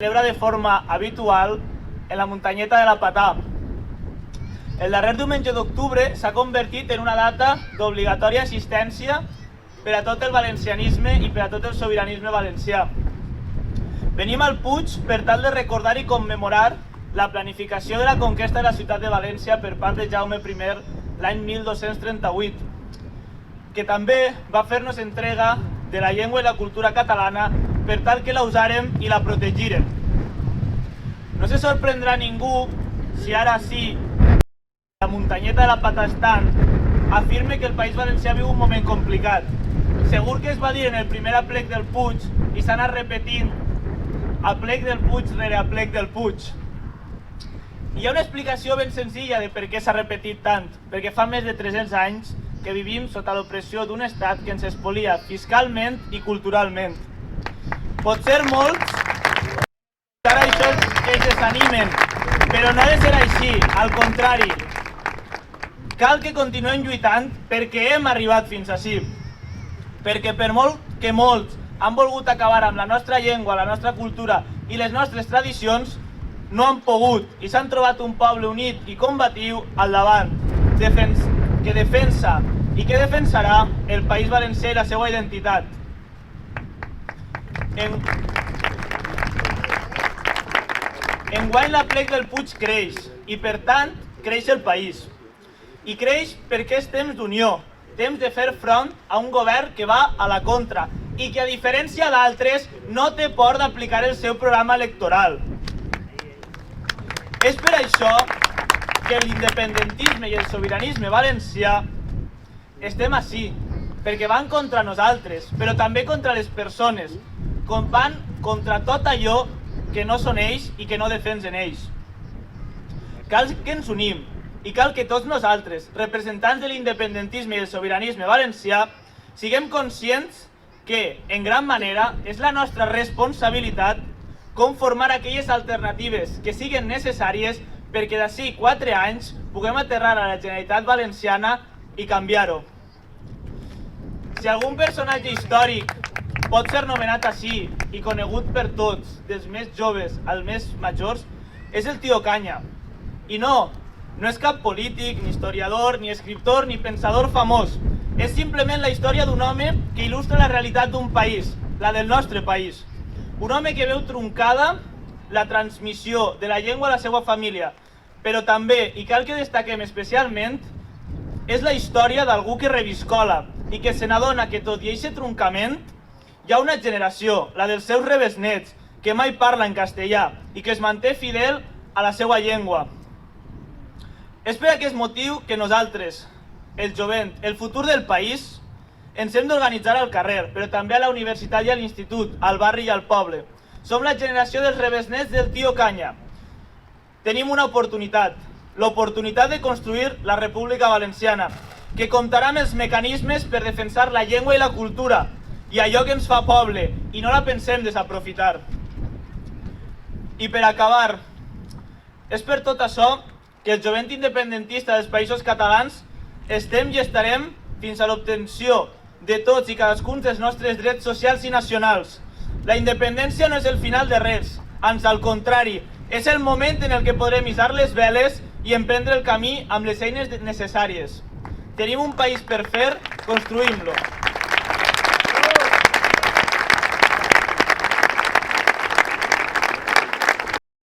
celebra de forma habitual en la muntanyeta de la Patà. El darrer diumenge d'octubre s'ha convertit en una data d'obligatòria assistència per a tot el valencianisme i per a tot el sobiranisme valencià. Venim al Puig per tal de recordar i commemorar la planificació de la conquesta de la ciutat de València per part de Jaume I l'any 1238, que també va fer-nos entrega de la llengua i la cultura catalana per tal que la usàrem i la protegirem. No se sorprendrà ningú si ara sí la muntanyeta de la Patà estant afirme que el País Valencià viu un moment complicat. Segur que es va dir en el primer aplec del Puig i s'ha anat repetint aplec del Puig rere aplec del Puig. Hi ha una explicació ben senzilla de per què s'ha repetit tant, perquè fa més de 300 anys que vivim sota l'opressió d'un estat que ens espolia fiscalment i culturalment. Potser molts ara això es desanimen, però no ha de ser així, al contrari. Cal que continuem lluitant perquè hem arribat fins ací. Perquè per molt que molts han volgut acabar amb la nostra llengua, la nostra cultura i les nostres tradicions, no han pogut i s'han trobat un poble unit i combatiu al davant, que defensa i que defensarà el País Valencià i la seva identitat. Enguany l'aplec del Puig creix i per tant creix el país. I creix perquè és temps d'unió, temps de fer front a un govern que va a la contra i que a diferència d'altres no té por d'aplicar el seu programa electoral. És per això que l'independentisme i el sobiranisme valencià estem ací, perquè van contra nosaltres, però també contra les persones, van contra tot allò que no són ells i que no defensen ells. Cal que ens unim i cal que tots nosaltres, representants de l'independentisme i el sobiranisme valencià, siguem conscients que, en gran manera, és la nostra responsabilitat conformar aquelles alternatives que siguin necessàries perquè d'ací 4 anys puguem aterrar a la Generalitat Valenciana i canviar-ho. Si algun personatge històric pot ser nomenat així i conegut per tots, dels més joves als més majors, és el tio Canya. I no és cap polític, ni historiador, ni escriptor, ni pensador famós. És simplement la història d'un home que il·lustra la realitat d'un país, la del nostre país. Un home que veu truncada la transmissió de la llengua a la seva família, però també, i cal que destaquem especialment, és la història d'algú que reviscola i que se n'adona que tot i aquest truncament hi ha una generació, la dels seus rebesnets, que mai parla en castellà i que es manté fidel a la seva llengua. És per aquest motiu que nosaltres, el jovent, el futur del país, ens hem d'organitzar al carrer, però també a la universitat i a l'institut, al barri i al poble. Som la generació dels rebesnets del tio Canya. Tenim una oportunitat, l'oportunitat de construir la República Valenciana, que comptarà amb els mecanismes per defensar la llengua i la cultura, i allò que ens fa poble, i no la pensem desaprofitar. I per acabar, és per tot això que el jovent independentista dels països catalans estem i estarem fins a l'obtenció de tots i cadascun dels nostres drets socials i nacionals. La independència no és el final de res, ans al contrari, és el moment en el que podrem hissar les veles i emprendre el camí amb les eines necessàries. Tenim un país per fer, construïm-lo.